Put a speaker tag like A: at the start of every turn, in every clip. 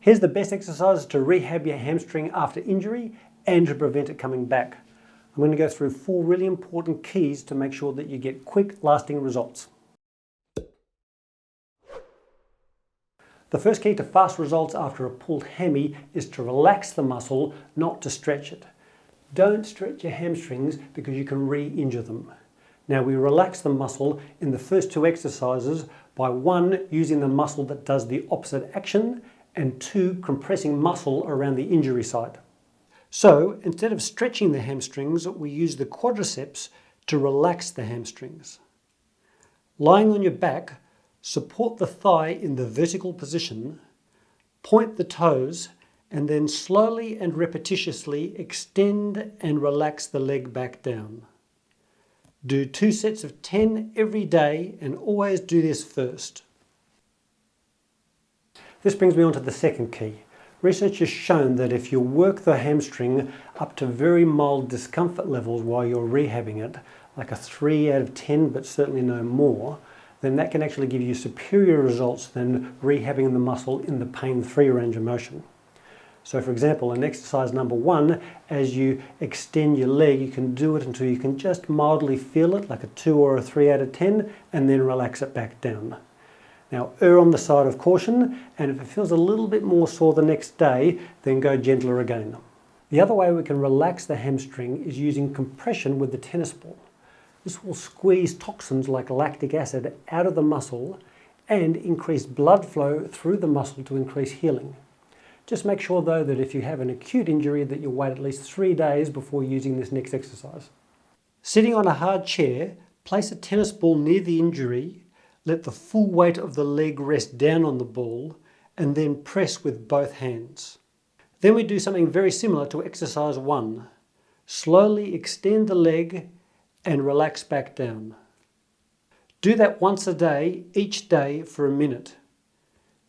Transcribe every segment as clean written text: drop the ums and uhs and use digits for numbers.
A: Here's the best exercises to rehab your hamstring after injury and to prevent it coming back. I'm going to go through 4 really important keys to make sure that you get quick, lasting results. The first key to fast results after a pulled hammy is to relax the muscle, not to stretch it. Don't stretch your hamstrings because you can re-injure them. Now we relax the muscle in the first 2 exercises by 1, using the muscle that does the opposite action, and 2, compressing muscle around the injury site. So instead of stretching the hamstrings, we use the quadriceps to relax the hamstrings. Lying on your back, support the thigh in the vertical position, point the toes, and then slowly and repetitiously extend and relax the leg back down. Do 2 sets of 10 every day and always do this first. This brings me on to the second key. Research has shown that if you work the hamstring up to very mild discomfort levels while you're rehabbing it, like a 3 out of 10 but certainly no more, then that can actually give you superior results than rehabbing the muscle in the pain-free range of motion. So for example, in exercise number 1, as you extend your leg, you can do it until you can just mildly feel it, like a 2 or a 3 out of 10, and then relax it back down. Now, err on the side of caution, and if it feels a little bit more sore the next day, then go gentler again. The other way we can relax the hamstring is using compression with the tennis ball. This will squeeze toxins like lactic acid out of the muscle and increase blood flow through the muscle to increase healing. Just make sure though that if you have an acute injury that you wait at least 3 days before using this next exercise. Sitting on a hard chair, place a tennis ball near the injury. Let the full weight of the leg rest down on the ball and then press with both hands. Then we do something very similar to exercise 1. Slowly extend the leg and relax back down. Do that once a day, each day for a minute.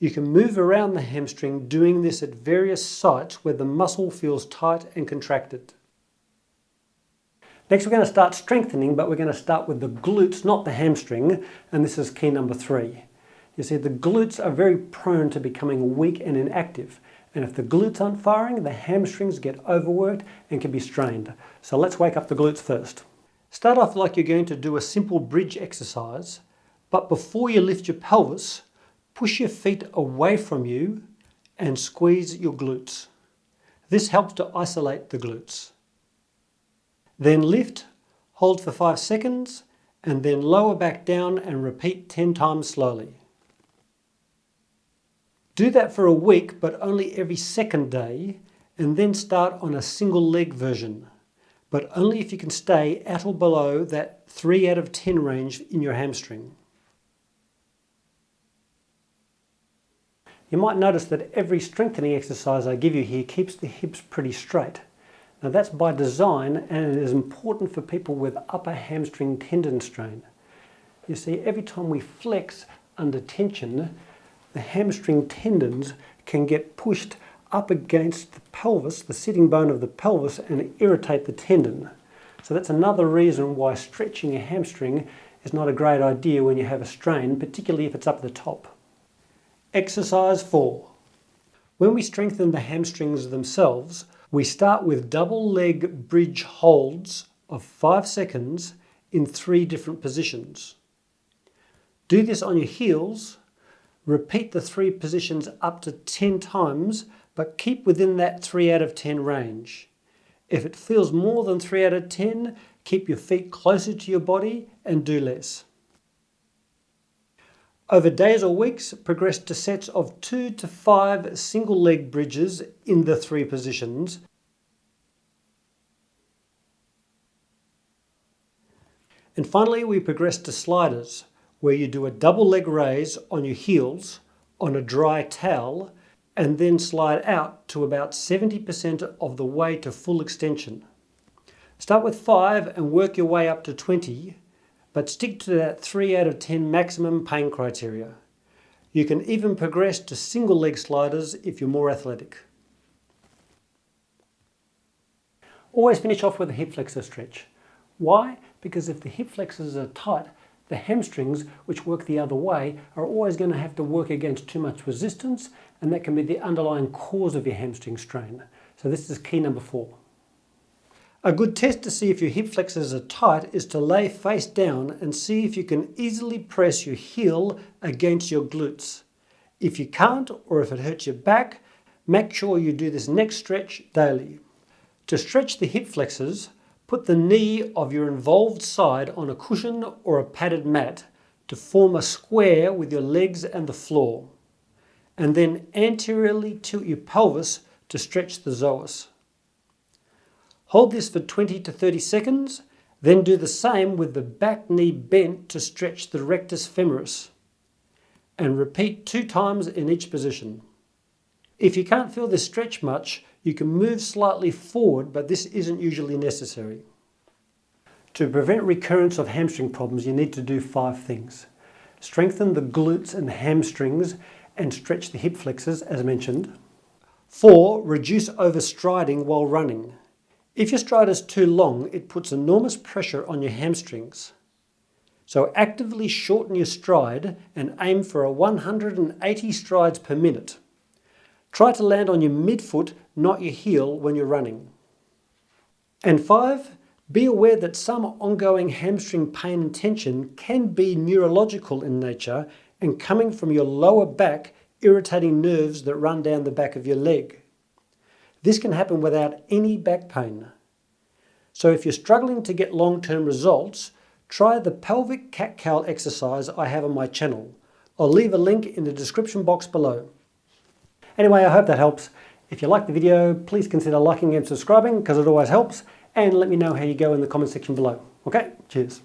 A: You can move around the hamstring doing this at various sites where the muscle feels tight and contracted. Next we're going to start strengthening, but we're going to start with the glutes, not the hamstring, and this is key number 3. You see, the glutes are very prone to becoming weak and inactive, and if the glutes aren't firing, the hamstrings get overworked and can be strained. So let's wake up the glutes first. Start off like you're going to do a simple bridge exercise, but before you lift your pelvis, push your feet away from you and squeeze your glutes. This helps to isolate the glutes. Then lift, hold for 5 seconds, and then lower back down and repeat 10 times slowly. Do that for a week, but only every second day, and then start on a single leg version, but only if you can stay at or below that 3 out of 10 range in your hamstring. You might notice that every strengthening exercise I give you here keeps the hips pretty straight. Now that's by design, and it is important for people with upper hamstring tendon strain. You see, every time we flex under tension, the hamstring tendons can get pushed up against the pelvis, the sitting bone of the pelvis, and irritate the tendon. So that's another reason why stretching a hamstring is not a great idea when you have a strain, particularly if it's up the top. Exercise 4. When we strengthen the hamstrings themselves, we start with double leg bridge holds of 5 seconds in 3 different positions. Do this on your heels. Repeat the 3 positions up to 10 times, but keep within that 3 out of 10 range. If it feels more than 3 out of 10, keep your feet closer to your body and do less. Over days or weeks, progress to sets of 2 to 5 single leg bridges in the 3 positions. And finally, we progress to sliders, where you do a double leg raise on your heels on a dry towel and then slide out to about 70% of the way to full extension. Start with 5 and work your way up to 20. But stick to that 3 out of 10 maximum pain criteria. You can even progress to single leg sliders if you're more athletic. Always finish off with a hip flexor stretch. Why? Because if the hip flexors are tight, the The hamstrings, which work the other way, are always going to have to work against too much resistance, and that can be the underlying cause of your hamstring strain. So this is key number 4. A good test to see if your hip flexors are tight is to lay face down and see if you can easily press your heel against your glutes. If you can't, or if it hurts your back, make sure you do this next stretch daily. To stretch the hip flexors, put the knee of your involved side on a cushion or a padded mat to form a square with your legs and the floor, and then anteriorly tilt your pelvis to stretch the psoas. Hold this for 20 to 30 seconds, then do the same with the back knee bent to stretch the rectus femoris, and repeat 2 times in each position. If you can't feel this stretch much, you can move slightly forward, but this isn't usually necessary. To prevent recurrence of hamstring problems, you need to do 5 things. Strengthen the glutes and hamstrings and stretch the hip flexors, as mentioned. 4. Reduce overstriding while running. If your stride is too long, it puts enormous pressure on your hamstrings. So actively shorten your stride and aim for a 180 strides per minute. Try to land on your midfoot, not your heel, when you're running. And 5, be aware that some ongoing hamstring pain and tension can be neurological in nature and coming from your lower back, irritating nerves that run down the back of your leg. This can happen without any back pain. So if you're struggling to get long-term results, try the pelvic cat-cow exercise I have on my channel. I'll leave a link in the description box below. Anyway, I hope that helps. If you liked the video, please consider liking and subscribing because it always helps, and let me know how you go in the comment section below. Okay, cheers.